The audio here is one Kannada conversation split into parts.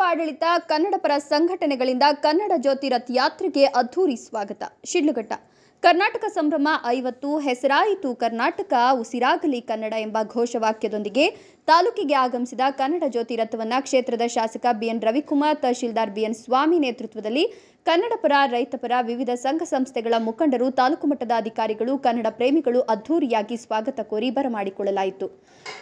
ಆಡಳಿತ ಕನ್ನಡಪರ ಸಂಘಟನೆಗಳಿಂದ ಕನ್ನಡ ಜ್ಯೋತಿ ರಥ ಯಾತ್ರೆಗೆ ಅದ್ಧೂರಿ ಸ್ವಾಗತ. ಶಿಡ್ಲಘಟ್ಟ ಕರ್ನಾಟಕ ಸಂಭ್ರಮ 50 ಹೆಸರಾಯಿತು ಕರ್ನಾಟಕ ಉಸಿರಾಗಲಿ ಕನ್ನಡ ಎಂಬ ಘೋಷವಾಕ್ಯದೊಂದಿಗೆ ತಾಲೂಕಿಗೆ ಆಗಮಿಸಿದ ಕನ್ನಡ ಜ್ಯೋತಿ ರಥವನ್ನು ಕ್ಷೇತ್ರದ ಶಾಸಕ ಬಿಎನ್ ರವಿಕುಮಾರ್, ತಹಶೀಲ್ದಾರ್ ಬಿಎನ್ ಸ್ವಾಮಿ ನೇತೃತ್ವದಲ್ಲಿ ಕನ್ನಡಪರ, ರೈತಪರ, ವಿವಿಧ ಸಂಘ ಸಂಸ್ಥೆಗಳ ಮುಖಂಡರು, ತಾಲೂಕು ಮಟ್ಟದ ಅಧಿಕಾರಿಗಳು, ಕನ್ನಡ ಪ್ರೇಮಿಗಳು ಅದ್ಧೂರಿಯಾಗಿ ಸ್ವಾಗತ ಕೋರಿ ಬರಮಾಡಿಕೊಳ್ಳಲಾಯಿತು.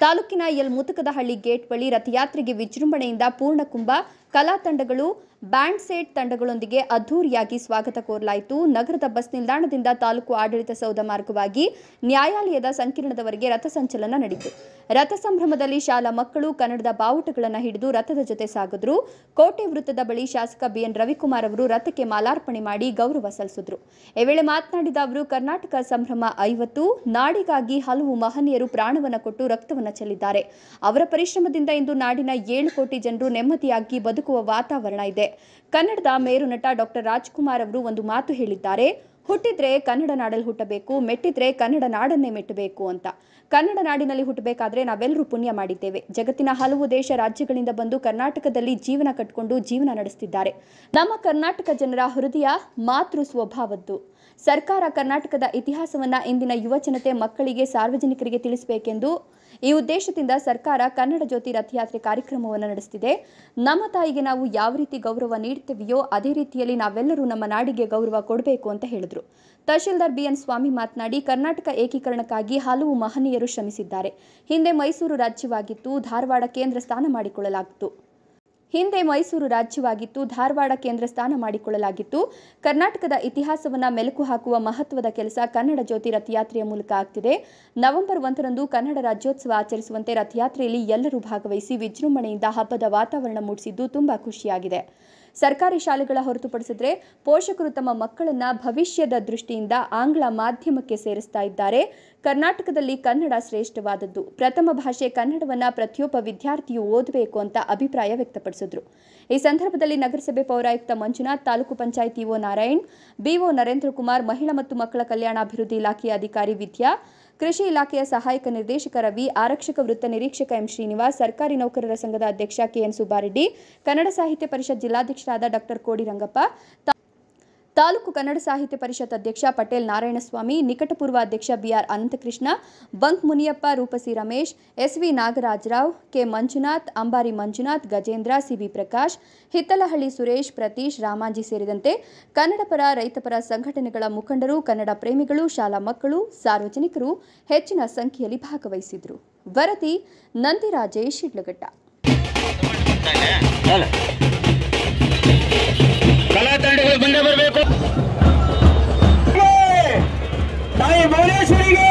ತಾಲೂಕಿನ ಮುತಕದಹಳ್ಳಿ ಗೇಟ್ ಬಳಿ ರಥಯಾತ್ರೆಗೆ ವಿಜೃಂಭಣೆಯಿಂದ ಪೂರ್ಣಕುಂಭ ಕಲಾ ತಂಡಗಳು, ಬ್ಯಾಂಡ್ ಸೆಟ್ ತಂಡಗಳೊಂದಿಗೆ ಅದ್ಧೂರಿಯಾಗಿ ಸ್ವಾಗತ ಕೋರಲಾಯಿತು. ನಗರದ ಬಸ್ ನಿಲ್ದಾಣದಿಂದ ತಾಲೂಕು ಆಡಳಿತ ಸೌಧ ಮಾರ್ಗವಾಗಿ ನ್ಯಾಯಾಲಯದ ಸಂಕೀರ್ಣದವರೆಗೆ ರಥ ಸಂಚಲನ ನಡೆಯಿತು. ರಥ ಸಂಭ್ರಮದಲ್ಲಿ ಶಾಲಾ ಮಕ್ಕಳು ಕನ್ನಡದ ಬಾವುಟಗಳನ್ನು ಹಿಡಿದು ರಥದ ಜೊತೆ ಸಾಗಿದ್ರು. ಕೋಟೆ ವೃತ್ತದ ಬಳಿ ಶಾಸಕ ಬಿಎನ್ ರವಿಕುಮಾರ್ ಅವರು ರಥಕ್ಕೆ ಮಾಲಾರ್ಪಣೆ ಮಾಡಿ ಗೌರವ ಸಲ್ಲಿಸಿದ್ರು. ಈ ವೇಳೆ ಮಾತನಾಡಿದ ಅವರು, ಕರ್ನಾಟಕ ಸಂಭ್ರಮ 50 ನಾಡಿಗಾಗಿ ಹಲವು ಮಹನೀಯರು ಪ್ರಾಣವನ್ನು ಕೊಟ್ಟು ರಕ್ತವನ್ನು ಚೆಲ್ಲಿದ್ದಾರೆ. ಅವರ ಪರಿಶ್ರಮದಿಂದ ಇಂದು ನಾಡಿನ 7 ಕೋಟಿ ಜನರು ನೆಮ್ಮದಿಯಾಗಿ ಬದುಕುವ ವಾತಾವರಣ ಇದೆ. ಕನ್ನಡದ ಮೇರು ನಟ ಡಾಕ್ಟರ್ ರಾಜ್ಕುಮಾರ್ ಅವರು ಒಂದು ಮಾತು ಹೇಳಿದ್ದಾರೆ, ಹುಟ್ಟಿದ್ರೆ ಕನ್ನಡ ನಾಡಲ್ಲಿ ಹುಟ್ಟಬೇಕು, ಮೆಟ್ಟಿದ್ರೆ ಕನ್ನಡ ನಾಡನ್ನೇ ಮೆಟ್ಟಬೇಕು ಅಂತ. ಕನ್ನಡ ನಾಡಿನಲ್ಲಿ ಹುಟ್ಟಬೇಕಾದ್ರೆ ನಾವೆಲ್ಲರೂ ಪುಣ್ಯ ಮಾಡಿದ್ದೇವೆ. ಜಗತ್ತಿನ ಹಲವು ದೇಶ ರಾಜ್ಯಗಳಿಂದ ಬಂದು ಕರ್ನಾಟಕದಲ್ಲಿ ಜೀವನ ಕಟ್ಟಿಕೊಂಡು ಜೀವನ ನಡೆಸುತ್ತಿದ್ದಾರೆ. ನಮ್ಮ ಕರ್ನಾಟಕ ಜನರ ಹೃದಯ ಮಾತೃ ಸ್ವಭಾವದ್ದು. ಸರ್ಕಾರ ಕರ್ನಾಟಕದ ಇತಿಹಾಸವನ್ನ ಇಂದಿನ ಯುವ ಜನತೆ ಮಕ್ಕಳಿಗೆ, ಸಾರ್ವಜನಿಕರಿಗೆ ತಿಳಿಸಬೇಕೆಂದು ಈ ಉದ್ದೇಶದಿಂದ ಸರ್ಕಾರ ಕನ್ನಡ ಜ್ಯೋತಿ ರಥಯಾತ್ರೆ ಕಾರ್ಯಕ್ರಮವನ್ನು ನಡೆಸುತ್ತಿದೆ. ನಮ್ಮ ತಾಯಿಗೆ ನಾವು ಯಾವ ರೀತಿ ಗೌರವ ನೀಡುತ್ತೇವೆಯೋ ಅದೇ ರೀತಿಯಲ್ಲಿ ನಾವೆಲ್ಲರೂ ನಮ್ಮ ನಾಡಿಗೆ ಗೌರವ ಕೊಡಬೇಕು ಅಂತ ಹೇಳಿದರು. ತಹಶೀಲ್ದಾರ್ ಬಿಎನ್ ಸ್ವಾಮಿ ಮಾತನಾಡಿ, ಕರ್ನಾಟಕ ಏಕೀಕರಣಕ್ಕಾಗಿ ಹಲವು ಮಹನೀಯರು ಶ್ರಮಿಸಿದ್ದಾರೆ. ಹಿಂದೆ ಮೈಸೂರು ರಾಜ್ಯವಾಗಿತ್ತು, ಧಾರವಾಡ ಕೇಂದ್ರ ಸ್ಥಾನ ಮಾಡಿಕೊಳ್ಳಲಾಗಿತ್ತು. ಕರ್ನಾಟಕದ ಇತಿಹಾಸವನ್ನು ಮೆಲುಕು ಹಾಕುವ ಮಹತ್ವದ ಕೆಲಸ ಕನ್ನಡ ಜ್ಯೋತಿ ರಥಯಾತ್ರೆಯ ಮೂಲಕ ಆಗ್ತಿದೆ. ನವೆಂಬರ್ 1ರಂದು ಕನ್ನಡ ರಾಜ್ಯೋತ್ಸವ ಆಚರಿಸುವಂತೆ ರಥಯಾತ್ರೆಯಲ್ಲಿ ಎಲ್ಲರೂ ಭಾಗವಹಿಸಿ ವಿಜೃಂಭಣೆಯಿಂದ ಹಬ್ಬದ ವಾತಾವರಣ ಮೂಡಿಸಿದ್ದು ತುಂಬಾ ಖುಷಿಯಾಗಿದೆ. ಸರ್ಕಾರಿ ಶಾಲೆಗಳ ಹೊರತುಪಡಿಸಿದ್ರೆ ಪೋಷಕರು ತಮ್ಮ ಮಕ್ಕಳನ್ನ ಭವಿಷ್ಯದ ದೃಷ್ಟಿಯಿಂದ ಆಂಗ್ಲ ಮಾಧ್ಯಮಕ್ಕೆ ಸೇರಿಸ್ತಾ ಇದ್ದಾರೆ. ಕರ್ನಾಟಕದಲ್ಲಿ ಕನ್ನಡ ಶ್ರೇಷ್ಠವಾದದ್ದು. ಪ್ರಥಮ ಭಾಷೆ ಕನ್ನಡವನ್ನ ಪ್ರತಿಯೊಬ್ಬ ವಿದ್ಯಾರ್ಥಿಯು ಓದಬೇಕು ಅಂತ ಅಭಿಪ್ರಾಯ ವ್ಯಕ್ತಪಡಿಸಿದ್ರು. ಈ ಸಂದರ್ಭದಲ್ಲಿ ನಗರಸಭೆ ಪೌರಾಯುಕ್ತ ಮಂಜುನಾಥ್, ತಾಲೂಕು ಪಂಚಾಯತ್ ಇಒ ನಾರಾಯಣ್, ಬಿಒ ನರೇಂದ್ರ ಕುಮಾರ್, ಮಹಿಳಾ ಮತ್ತು ಮಕ್ಕಳ ಕಲ್ಯಾಣಾಭಿವೃದ್ಧಿ ಇಲಾಖೆಯ ಅಧಿಕಾರಿ ವಿದ್ಯಾ, ಕೃಷಿ ಇಲಾಖೆಯ ಸಹಾಯಕ ನಿರ್ದೇಶಕ ರವಿ, ಆರಕ್ಷಕ ವೃತ್ತ ನಿರೀಕ್ಷಕ ಎಂ ಶ್ರೀನಿವಾಸ್, ಸರ್ಕಾರಿ ನೌಕರರ ಸಂಘದ ಅಧ್ಯಕ್ಷ ಕೆಎನ್ ಸುಬ್ಬಾರೆಡ್ಡಿ, ಕನ್ನಡ ಸಾಹಿತ್ಯ ಪರಿಷತ್ ಜಿಲ್ಲಾಧ್ಯಕ್ಷರಾದ ಡಾಕ್ಟರ್ ಕೋಡಿ ರಂಗಪ್ಪ, ತಾಲೂಕು ಕನ್ನಡ ಸಾಹಿತ್ಯ ಪರಿಷತ್ ಅಧ್ಯಕ್ಷ ಪಟೇಲ್ ನಾರಾಯಣಸ್ವಾಮಿ, ನಿಕಟಪೂರ್ವ ಅಧ್ಯಕ್ಷ ಬಿಆರ್ ಅನಂತಕೃಷ್ಣ, ಬಂಕ್ Muniyappa, Roopasi Ramesh, S V Nagarajarao, K Manjunath, Ambari Manjunath, Gajendra, C B Prakash, Hittalahalli Suresh, Prateesh, Ramanji ಸೇರಿದಂತೆ ಕನ್ನಡಪರ, ರೈತಪರ ಸಂಘಟನೆಗಳ ಮುಖಂಡರು, ಕನ್ನಡ ಪ್ರೇಮಿಗಳು, ಶಾಲಾ ಮಕ್ಕಳು, ಸಾರ್ವಜನಿಕರು ಹೆಚ್ಚಿನ ಸಂಖ್ಯೆಯಲ್ಲಿ ಭಾಗವಹಿಸಿದರು. ವರದಿ ನಂದಿರಾಜೇಶ್, ಶಿಡ್ಲಘಟ್ಟ. ಕಲಾ ತಂಡಗಳು ಬಂದೇ ಬರಬೇಕು. ತಾಯಿ ಭುವನೇಶ್ವರಿಗೆ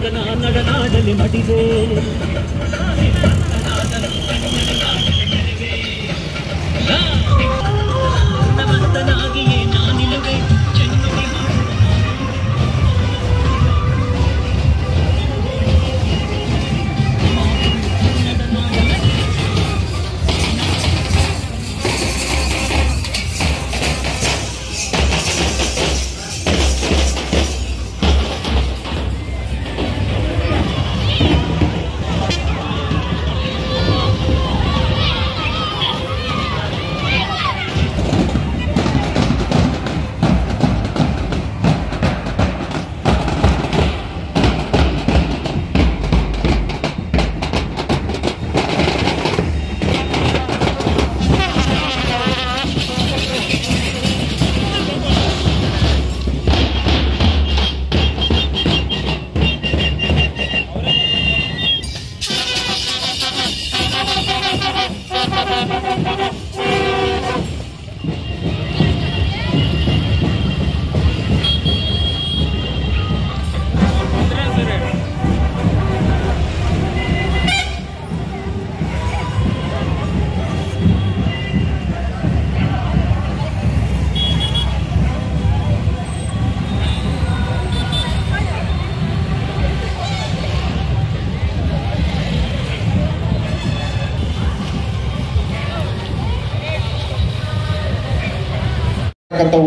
ಮಗನ ನಡನಾಡಲಿ ಮಡಿದೆ ನಾನಿಲ್ಲವೇ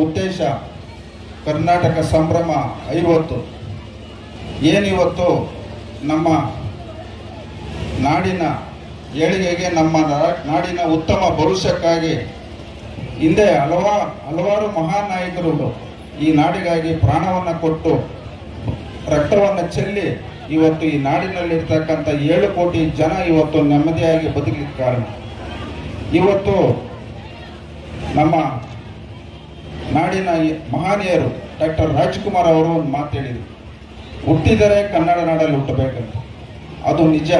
ಉದ್ದೇಶ ಕರ್ನಾಟಕ ಸಂಭ್ರಮ 50 ಏನಿವತ್ತು ನಮ್ಮ ನಾಡಿನ ಏಳಿಗೆಗೆ ನಮ್ಮ ನಾಡಿನ ಉತ್ತಮ ಭವಿಷ್ಯಕ್ಕಾಗಿ ಹಿಂದೆ ಹಲವಾರು ಮಹಾನ್ ನಾಯಕರು ಈ ನಾಡಿಗಾಗಿ ಪ್ರಾಣವನ್ನು ಕೊಟ್ಟು ರಕ್ತವನ್ನು ಚೆಲ್ಲಿ ಇವತ್ತು ಈ ನಾಡಿನಲ್ಲಿರ್ತಕ್ಕಂಥ 7 ಕೋಟಿ ಜನ ಇವತ್ತು ನೆಮ್ಮದಿಯಾಗಿ ಬದುಕಲಿಕ್ಕೆ ಕಾರಣ. ಇವತ್ತು ನಮ್ಮ ನಾಡಿನ ಮಹಾನೀಯರು ಡಾಕ್ಟರ್ ರಾಜ್ಕುಮಾರ್ ಅವರು ಒಂದು ಮಾತು ಹೇಳಿದರು, ಹುಟ್ಟಿದರೆ ಕನ್ನಡ ನಾಡಲ್ಲಿ ಹುಟ್ಟಬೇಕಂತ. ಅದು ನಿಜ.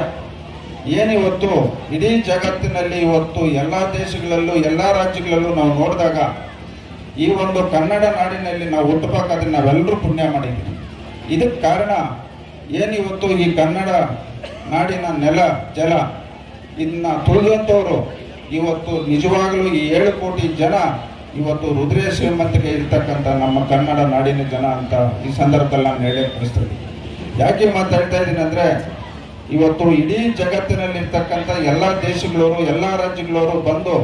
ಏನಿವತ್ತು ಇಡೀ ಜಗತ್ತಿನಲ್ಲಿ ಇವತ್ತು ಎಲ್ಲ ದೇಶಗಳಲ್ಲೂ ಎಲ್ಲ ರಾಜ್ಯಗಳಲ್ಲೂ ನಾವು ನೋಡಿದಾಗ ಈ ಒಂದು ಕನ್ನಡ ನಾಡಿನಲ್ಲಿ ನಾವು ಹುಟ್ಟಬೇಕಾದ್ರೆ ನಾವೆಲ್ಲರೂ ಪುಣ್ಯ ಮಾಡಿದ್ದೀವಿ. ಇದಕ್ಕೆ ಕಾರಣ ಏನಿವತ್ತು ಈ ಕನ್ನಡ ನಾಡಿನ ನೆಲ ಜಲ ಇದನ್ನ ತುಳಿದಂಥವ್ರು ಇವತ್ತು ನಿಜವಾಗಲೂ ಈ 7 ಕೋಟಿ ಜನ ಇವತ್ತು ಹೃದಯ ಶ್ರೀಮಂತಿಗೆ ಇರ್ತಕ್ಕಂಥ ನಮ್ಮ ಕನ್ನಡ ನಾಡಿನ ಜನ ಅಂತ ಈ ಸಂದರ್ಭದಲ್ಲಿ ನಾನು ಹೇಳಕ್ಕೆ ಬಯಸ್ತೀನಿ. ಯಾಕೆ ಮಾತಾಡ್ತಾ ಇದ್ದೀನಿ ಅಂದರೆ ಇವತ್ತು ಇಡೀ ಜಗತ್ತಿನಲ್ಲಿರ್ತಕ್ಕಂಥ ಎಲ್ಲ ದೇಶಗಳವರು ಎಲ್ಲ ರಾಜ್ಯಗಳವರು ಬಂದು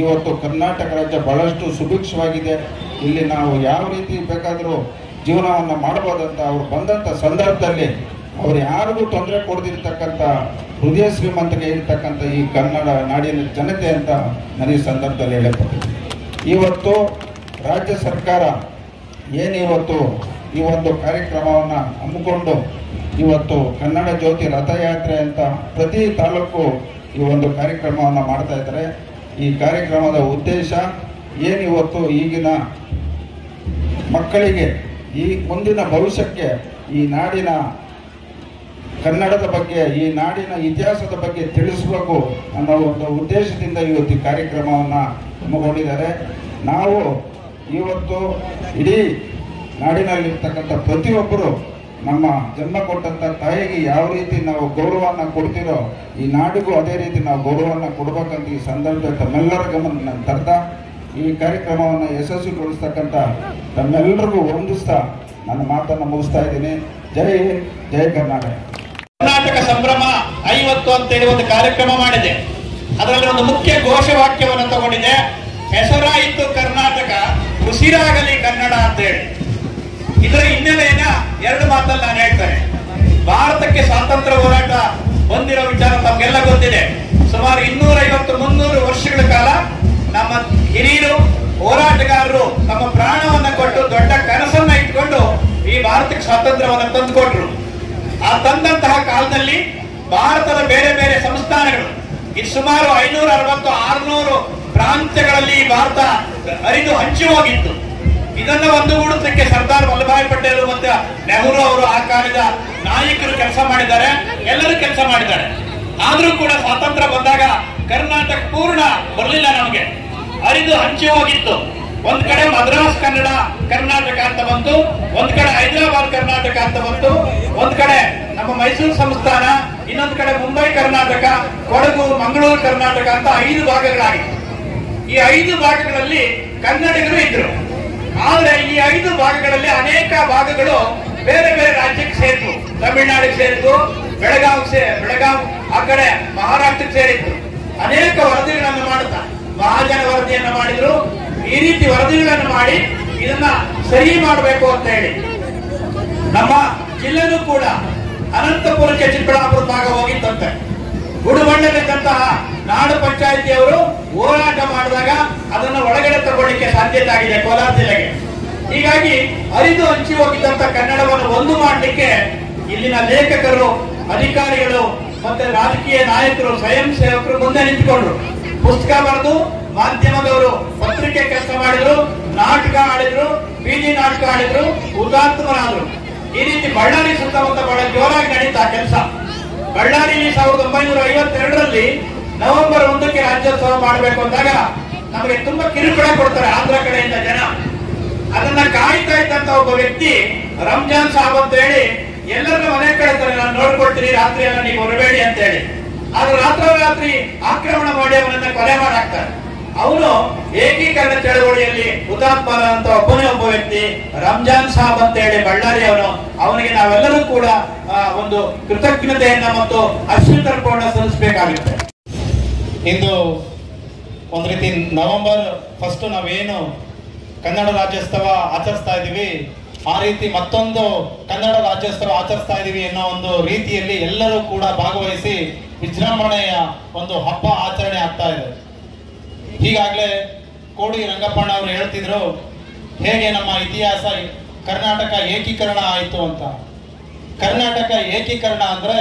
ಇವತ್ತು ಕರ್ನಾಟಕ ರಾಜ್ಯ ಬಹಳಷ್ಟು ಸುಭಿಕ್ಷವಾಗಿದೆ, ಇಲ್ಲಿ ನಾವು ಯಾವ ರೀತಿ ಬೇಕಾದರೂ ಜೀವನವನ್ನು ಮಾಡ್ಬೋದಂತ ಅವ್ರು ಬಂದಂಥ ಸಂದರ್ಭದಲ್ಲಿ ಅವ್ರು ಯಾರಿಗೂ ತೊಂದರೆ ಕೊಡದಿರ್ತಕ್ಕಂಥ ಹೃದಯ ಶ್ರೀಮಂತಿಗೆ ಇರ್ತಕ್ಕಂಥ ಈ ಕನ್ನಡ ನಾಡಿನ ಜನತೆ ಅಂತ ನನಗೆ ಸಂದರ್ಭದಲ್ಲಿ ಹೇಳಬಹುದು. ಇವತ್ತು ರಾಜ್ಯ ಸರ್ಕಾರ ಏನಿವತ್ತು ಈ ಒಂದು ಕಾರ್ಯಕ್ರಮವನ್ನು ಹಮ್ಮಿಕೊಂಡು ಇವತ್ತು ಕನ್ನಡ ಜ್ಯೋತಿ ರಥಯಾತ್ರೆ ಅಂತ ಪ್ರತಿ ತಾಲೂಕು ಈ ಒಂದು ಕಾರ್ಯಕ್ರಮವನ್ನು ಮಾಡ್ತಾ ಇದ್ದಾರೆ. ಈ ಕಾರ್ಯಕ್ರಮದ ಉದ್ದೇಶ ಏನಿವತ್ತು ಈಗಿನ ಮಕ್ಕಳಿಗೆ ಈ ಮುಂದಿನ ಭವಿಷ್ಯಕ್ಕೆ ಈ ನಾಡಿನ ಕನ್ನಡದ ಬಗ್ಗೆ ಈ ನಾಡಿನ ಇತಿಹಾಸದ ಬಗ್ಗೆ ತಿಳಿಸಬೇಕು ಅನ್ನೋ ಒಂದು ಉದ್ದೇಶದಿಂದ ಇವತ್ತು ಈ ಕಾರ್ಯಕ್ರಮವನ್ನು ಹಮ್ಮಿಕೊಂಡಿದ್ದಾರೆ. ನಾವು ಇವತ್ತು ಇಡೀ ನಾಡಿನಲ್ಲಿರ್ತಕ್ಕಂಥ ಪ್ರತಿಯೊಬ್ಬರು ನಮ್ಮ ಜನ್ಮ ಕೊಟ್ಟಂಥ ತಾಯಿಗೆ ಯಾವ ರೀತಿ ನಾವು ಗೌರವವನ್ನು ಕೊಡ್ತೀರೋ ಈ ನಾಡಿಗೂ ಅದೇ ರೀತಿ ನಾವು ಗೌರವವನ್ನು ಕೊಡಬೇಕಂತ ಈ ಸಂದರ್ಭದಲ್ಲಿ ತಮ್ಮೆಲ್ಲರ ಗಮನ ತರ್ತಾ ಈ ಕಾರ್ಯಕ್ರಮವನ್ನು ಯಶಸ್ವಿಗೊಳಿಸ್ತಕ್ಕಂಥ ತಮ್ಮೆಲ್ಲರಿಗೂ ವಂದಿಸ್ತಾ ನನ್ನ ಮಾತನ್ನು ಮುಗಿಸ್ತಾ ಇದ್ದೀನಿ. ಜೈ ಹಿಂದ್, ಜೈ ಕರ್ನಾಟಕ. ಕರ್ನಾಟಕ ಸಂಭ್ರಮ 50 ಅಂತೇಳಿ ಒಂದು ಕಾರ್ಯಕ್ರಮ ಮಾಡಿದೆ. ಅದರಲ್ಲಿ ಒಂದು ಮುಖ್ಯ ಘೋಷವಾಕ್ಯವನ್ನು ತಗೊಂಡಿದೆ, ಹೆಸರಾಯಿತು ಕರ್ನಾಟಕ, ಉಸಿರಾಗಲಿ ಕನ್ನಡ ಅಂತೇಳಿ. ಇದರ ಹಿನ್ನೆಲೆಯನ್ನ 2 ಮಾತಲ್ಲಿ ನಾನು ಹೇಳ್ತೇನೆ. ಭಾರತಕ್ಕೆ ಸ್ವಾತಂತ್ರ್ಯ ಹೋರಾಟ ಬಂದಿರೋ ವಿಚಾರ ತಮಗೆಲ್ಲ ಗೊತ್ತಿದೆ. ಸುಮಾರು 250-300 ವರ್ಷಗಳ ಕಾಲ ನಮ್ಮ ಹಿರಿಯರು ಹೋರಾಟಗಾರರು ತಮ್ಮ ಪ್ರಾಣವನ್ನ ಕೊಟ್ಟು ದೊಡ್ಡ ಕನಸನ್ನ ಇಟ್ಕೊಂಡು ಈ ಭಾರತಕ್ಕೆ ಸ್ವಾತಂತ್ರ್ಯವನ್ನು ತಂದುಕೊಟ್ರು. ಆ ತಂದಂತಹ ಕಾಲದಲ್ಲಿ ಭಾರತದ ಬೇರೆ ಬೇರೆ ಸಂಸ್ಥಾನಗಳು ಇದು ಸುಮಾರು 560-600 ಪ್ರಾಂತ್ಯಗಳಲ್ಲಿ ಭಾರತ ಹರಿದು ಹಂಚಿ ಹೋಗಿತ್ತು. ಇದನ್ನ ಒಂದುಗೂಡಿಸಲಿಕ್ಕೆ ಸರ್ದಾರ್ ವಲ್ಲಭಾಯ್ ಪಟೇಲ್ ಮತ್ತೆ ನೆಹರು ಅವರು ಆ ಕಾಲದ ನಾಯಕರು ಕೆಲಸ ಮಾಡಿದ್ದಾರೆ, ಎಲ್ಲರೂ ಕೆಲಸ ಮಾಡಿದ್ದಾರೆ. ಆದ್ರೂ ಕೂಡ ಸ್ವಾತಂತ್ರ್ಯ ಬಂದಾಗ ಕರ್ನಾಟಕ ಪೂರ್ಣ ಬರಲಿಲ್ಲ, ನಮಗೆ ಹರಿದು ಹಂಚಿ ಹೋಗಿತ್ತು. ಒಂದ್ ಕಡೆ ಮದ್ರಾಸ್ ಕನ್ನಡ ಕರ್ನಾಟಕ ಅಂತ ಬಂತು, ಒಂದ್ ಕಡೆ ಹೈದರಾಬಾದ್ ಕರ್ನಾಟಕ ಅಂತ ಬಂತು, ಒಂದ್ ಕಡೆ ನಮ್ಮ ಮೈಸೂರು ಸಂಸ್ಥಾನ, ಇನ್ನೊಂದು ಕಡೆ ಮುಂಬೈ ಕರ್ನಾಟಕ, ಕೊಡಗು, ಮಂಗಳೂರು ಕರ್ನಾಟಕ ಅಂತ 5 ಭಾಗಗಳಾಗಿತ್ತು. ಈ 5 ಭಾಗಗಳಲ್ಲಿ ಕನ್ನಡಿಗರು ಇದ್ರು. ಆದ್ರೆ ಈ 5 ಭಾಗಗಳಲ್ಲಿ ಅನೇಕ ಭಾಗಗಳು ಬೇರೆ ಬೇರೆ ರಾಜ್ಯಕ್ಕೆ ಸೇರಿತು. ತಮಿಳುನಾಡಿಗೆ ಸೇರಿತು, ಬೆಳಗಾವ್ ಆ ಕಡೆ ಮಹಾರಾಷ್ಟ್ರಕ್ಕೆ ಸೇರಿತ್ತು. ಅನೇಕ ವರದಿಗಳನ್ನು ಮಾಡುತ್ತಾ ಮಹಾಜನ ವರದಿಯನ್ನ ಮಾಡಿದ್ರು. ಈ ರೀತಿ ವರದಿಗಳನ್ನು ಮಾಡಿ ಇದನ್ನ ಸರಿ ಮಾಡಬೇಕು ಅಂತ ಹೇಳಿ ನಮ್ಮ ಜಿಲ್ಲೆನೂ ಕೂಡ ಅನಂತಪುರಕ್ಕೆ ಚಿಕ್ಕಬಳ್ಳಾಪುರ ಭಾಗ ಹೋಗಿತ್ತಂತೆ. ಗುಡುಬಂಡಲಿದ್ದಂತಹ ನಾಡು ಪಂಚಾಯಿತಿಯವರು ಹೋರಾಟ ಮಾಡಿದಾಗ ಅದನ್ನು ಒಳಗಡೆ ತಗೊಳ್ಳಿಕ್ಕೆ ಸಾಧ್ಯತೆ ಆಗಿದೆ ಕೋಲಾರ ಜಿಲ್ಲೆಗೆ. ಹೀಗಾಗಿ ಹರಿದು ಹಂಚಿ ಹೋಗಿದ್ದಂತ ಕನ್ನಡವನ್ನು ಒಂದು ಮಾಡಲಿಕ್ಕೆ ಇಲ್ಲಿನ ಲೇಖಕರು, ಅಧಿಕಾರಿಗಳು ಮತ್ತೆ ರಾಜಕೀಯ ನಾಯಕರು, ಸ್ವಯಂ ಸೇವಕರು ಮುಂದೆ ನಿಂತುಕೊಂಡ್ರು. ಪುಸ್ತಕ ಬರೆದು ಮಾಧ್ಯಮದವರು ಪತ್ರಿಕೆ ಕೆಲಸ ಮಾಡಿದ್ರು, ನಾಟಕ ಆಡಿದ್ರು, ಬೀದಿ ನಾಟಕ ಆಡಿದ್ರು, ಹುತಾತ್ಮರಾದ್ರು. ಈ ರೀತಿ ಬಳ್ಳಾರಿ ಸುತ್ತಮುತ್ತ ಬಹಳ ಜೋರಾಗಿ ನಡೀತಾ ಕೆಲಸ. ಬಳ್ಳಾರಿಯಲ್ಲಿ 1952ರಲ್ಲಿ ನವೆಂಬರ್ 1ಕ್ಕೆ ರಾಜ್ಯೋತ್ಸವ ಮಾಡಬೇಕು ಅಂದಾಗ ನಮಗೆ ತುಂಬಾ ಕಿರುಕುಳ ಕೊಡ್ತಾರೆ ಆಂಧ್ರ ಕಡೆಯಿಂದ ಜನ. ಅದನ್ನ ಕಾಯ್ತಾ ಇದ್ದಂತ ಒಬ್ಬ ವ್ಯಕ್ತಿ ರಂಜಾನ್ ಸಾಬ್ ಅಂತ ಹೇಳಿ ಎಲ್ಲರನ್ನ ಮನೆ ಕಳಿಸ್ತಾರೆ, ನಾನು ನೋಡ್ಕೊಳ್ತೀನಿ, ರಾತ್ರಿ ಎಲ್ಲ ನೀವು ಹೊರಬೇಡಿ ಅಂತ ಹೇಳಿ. ಆದ್ರೆ ರಾತ್ರಿ ಆಕ್ರಮಣ ಮಾಡಿ ಅವನನ್ನ ಕೊಲೆ ಮಾಡಾಕ್ತಾರೆ. ಅವನು ಏಕೀಕರಣ ಚಳವಳಿಯಲ್ಲಿ ಹುತಾತ್ಮರಾದಂತ ಒಬ್ಬ ವ್ಯಕ್ತಿ ರಂಜಾನ್ ಸಾಬ್ ಅಂತ ಹೇಳಿ ಬಳ್ಳಾರಿ ಅವನಿಗೆ ನಾವೆಲ್ಲರೂ ಕೂಡ ಒಂದು ಕೃತಜ್ಞತೆಯನ್ನ ಮತ್ತು ಅಶ್ರುತರ್ಪಣ ಸಲ್ಲಿಸಬೇಕಾಗುತ್ತೆ. ಇಂದು ಒಂದು ರೀತಿ ನವೆಂಬರ್ 1 ನಾವೇನು ಕನ್ನಡ ರಾಜ್ಯೋತ್ಸವ ಆಚರಿಸ್ತಾ ಇದೀವಿ, ಆ ರೀತಿ ಮತ್ತೊಂದು ಕನ್ನಡ ರಾಜ್ಯೋತ್ಸವ ಆಚರಿಸ್ತಾ ಇದೀವಿ ಅನ್ನೋ ಒಂದು ರೀತಿಯಲ್ಲಿ ಎಲ್ಲರೂ ಕೂಡ ಭಾಗವಹಿಸಿ ವಿಜೃಂಭಣೆಯ ಒಂದು ಹಬ್ಬ ಆಚರಣೆ ಆಗ್ತಾ ಇದೆ. ಈಗಾಗಲೇ ಕೋಡಿ ರಂಗಪ್ಪಣ್ಣ ಅವರು ಹೇಳ್ತಿದ್ರು ಹೇಗೆ ನಮ್ಮ ಇತಿಹಾಸ ಕರ್ನಾಟಕ ಏಕೀಕರಣ ಆಯಿತು ಅಂತ. ಕರ್ನಾಟಕ ಏಕೀಕರಣ ಅಂದ್ರೆ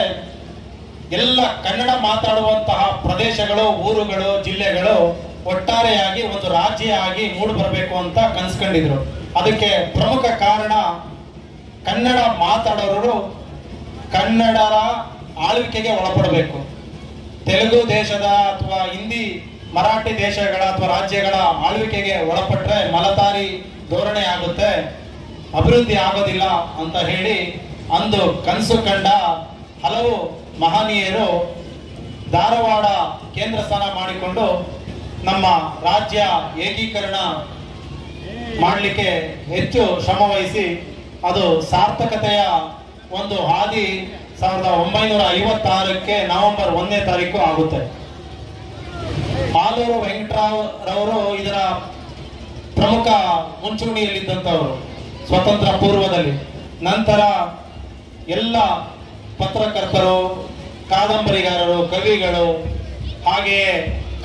ಎಲ್ಲ ಕನ್ನಡ ಮಾತಾಡುವಂತಹ ಪ್ರದೇಶಗಳು, ಊರುಗಳು, ಜಿಲ್ಲೆಗಳು ಒಟ್ಟಾರೆಯಾಗಿ ಒಂದು ರಾಜ್ಯ ಆಗಿ ಮೂಡಿ ಬರಬೇಕು ಅಂತ ಕನ್ಸ್ಕೊಂಡಿದ್ರು. ಅದಕ್ಕೆ ಪ್ರಮುಖ ಕಾರಣ ಕನ್ನಡ ಮಾತಾಡೋರು ಕನ್ನಡರ ಆಳ್ವಿಕೆಗೆ ಒಳಪಡಬೇಕು. ತೆಲುಗು ದೇಶದ ಅಥವಾ ಹಿಂದಿ ಮರಾಠಿ ದೇಶಗಳ ಅಥವಾ ರಾಜ್ಯಗಳ ಆಳ್ವಿಕೆಗೆ ಒಳಪಟ್ರೆ ಮಲತಾರಿ ಧೋರಣೆ ಆಗುತ್ತೆ, ಅಭಿವೃದ್ಧಿ ಆಗೋದಿಲ್ಲ ಅಂತ ಹೇಳಿ ಅಂದು ಕನಸು ಕಂಡ ಹಲವು ಮಹನೀಯರು ಧಾರವಾಡ ಕೇಂದ್ರ ಸ್ಥಾನ ಮಾಡಿಕೊಂಡು ನಮ್ಮ ರಾಜ್ಯ ಏಕೀಕರಣ ಮಾಡಲಿಕ್ಕೆ ಹೆಚ್ಚು ಶ್ರಮ ವಹಿಸಿ ಅದು ಸಾರ್ಥಕತೆಯ ಒಂದು ಹಾದಿ 1956ಕ್ಕೆ ನವೆಂಬರ್ 1ನೇ ತಾರೀಕು ಆಗುತ್ತೆ. ಆಲೂರು ವೆಂಕಟರಾವ್ ರವರು ಇದರ ಪ್ರಮುಖ ಮುಂಚೂಣಿಯಲ್ಲಿದ್ದಂಥವರು ಸ್ವತಂತ್ರ ಪೂರ್ವದಲ್ಲಿ. ನಂತರ ಎಲ್ಲ ಪತ್ರಕರ್ತರು, ಕಾದಂಬರಿಗಾರರು, ಕವಿಗಳು, ಹಾಗೆಯೇ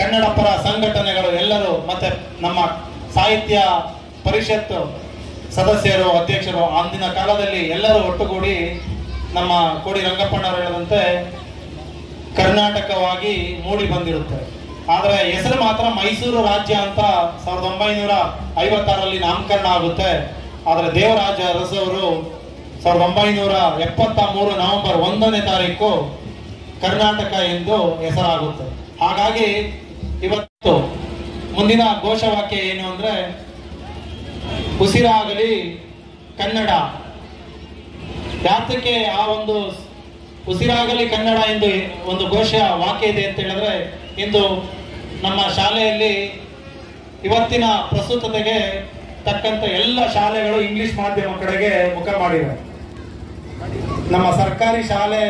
ಕನ್ನಡ ಪರ ಸಂಘಟನೆಗಳು ಎಲ್ಲರೂ ಮತ್ತೆ ನಮ್ಮ ಸಾಹಿತ್ಯ ಪರಿಷತ್ ಸದಸ್ಯರು, ಅಧ್ಯಕ್ಷರು ಅಂದಿನ ಕಾಲದಲ್ಲಿ ಎಲ್ಲರೂ ಒಟ್ಟುಗೂಡಿ ನಮ್ಮ ಕೋಡಿ ರಂಗಪ್ಪಣ್ಣವರು ಹೇಳದಂತೆ ಕರ್ನಾಟಕವಾಗಿ ಮೂಡಿ ಬಂದಿರುತ್ತೆ. ಆದರೆ ಹೆಸರು ಮಾತ್ರ ಮೈಸೂರು ರಾಜ್ಯ ಅಂತ 1956ರಲ್ಲಿ ನಾಮಕರಣ ಆಗುತ್ತೆ. ಆದರೆ ದೇವರಾಜ ಅರಸವರು 1973 ನವೆಂಬರ್ 1ನೇ ತಾರೀಕು ಕರ್ನಾಟಕ ಎಂದು ಹೆಸರಾಗುತ್ತೆ. ಹಾಗಾಗಿ ಇವತ್ತು ಮುಂದಿನ ಘೋಷವಾಕ್ಯ ಏನು ಅಂದ್ರೆ ಉಸಿರಾಗಲಿ ಕನ್ನಡ. ಯಾತಕ್ಕೆ ಆ ಒಂದು ಉಸಿರಾಗಲಿ ಕನ್ನಡ ಎಂದು ಒಂದು ಘೋಷ ವಾಕ್ಯ ಇದೆ ಅಂತ ಹೇಳಿದ್ರೆ, ಇಂದು ನಮ್ಮ ಶಾಲೆಯಲ್ಲಿ ಇವತ್ತಿನ ಪ್ರಸ್ತುತತೆಗೆ ತಕ್ಕಂತ ಎಲ್ಲ ಶಾಲೆಗಳು ಇಂಗ್ಲಿಷ್ ಮಾಧ್ಯಮ ಕಡೆಗೆ ಮುಖ ಮಾಡಿವೆ. ನಮ್ಮ ಸರ್ಕಾರಿ ಶಾಲೆ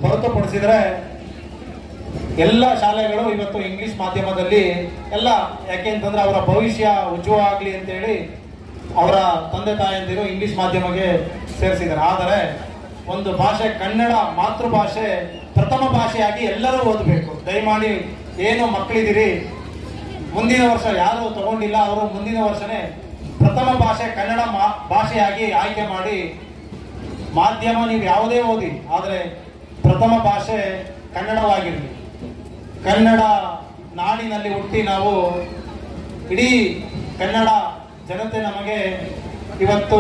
ಹೊರತುಪಡಿಸಿದ್ರೆ ಎಲ್ಲ ಶಾಲೆಗಳು ಇವತ್ತು ಇಂಗ್ಲಿಷ್ ಮಾಧ್ಯಮದಲ್ಲಿ ಎಲ್ಲ, ಯಾಕೆಂತಂದ್ರೆ ಅವರ ಭವಿಷ್ಯ ಉಜ್ವಲ ಆಗ್ಲಿ ಅಂತೇಳಿ ಅವರ ತಂದೆ ತಾಯಂದಿರು ಇಂಗ್ಲಿಷ್ ಮಾಧ್ಯಮಕ್ಕೆ ಸೇರಿಸಿದ್ದಾರೆ. ಆದರೆ ಒಂದು ಭಾಷೆ ಕನ್ನಡ ಮಾತೃಭಾಷೆ ಪ್ರಥಮ ಭಾಷೆಯಾಗಿ ಎಲ್ಲರೂ ಓದಬೇಕು. ದಯಮಾಡಿ ಏನು ಮಕ್ಕಳಿದ್ದೀರಿ, ಮುಂದಿನ ವರ್ಷ ಯಾರು ತಗೊಂಡಿಲ್ಲ ಅವರು ಮುಂದಿನ ವರ್ಷನೇ ಪ್ರಥಮ ಭಾಷೆ ಕನ್ನಡ ಭಾಷೆಯಾಗಿ ಆಯ್ಕೆ ಮಾಡಿ. ಮಾಧ್ಯಮ ನೀವು ಯಾವುದೇ ಓದಿ, ಆದರೆ ಪ್ರಥಮ ಭಾಷೆ ಕನ್ನಡವಾಗಿರಲಿ. ಕನ್ನಡ ನಾಡಿನಲ್ಲಿ ಹುಟ್ಟಿ ನಾವು ಇಡೀ ಕನ್ನಡ ಜನತೆ ನಮಗೆ ಇವತ್ತು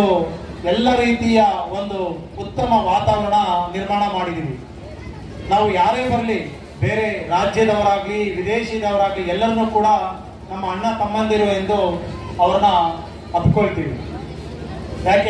ಎಲ್ಲ ರೀತಿಯ ಒಂದು ಉತ್ತಮ ವಾತಾವರಣ ನಿರ್ಮಾಣ ಮಾಡಿದ್ದೀವಿ. ನಾವು ಯಾರೇ ಬರಲಿ, ಬೇರೆ ರಾಜ್ಯದವರಾಗ್ಲಿ ವಿದೇಶಿದವರಾಗ್ಲಿ ಎಲ್ಲರನ್ನೂ ಕೂಡ ನಮ್ಮ ಅಣ್ಣ ತಮ್ಮಂದಿರು ಎಂದು ಅವ್ರನ್ನ ಅಪ್ಕೊಳ್ತೀವಿ. ಯಾಕೆ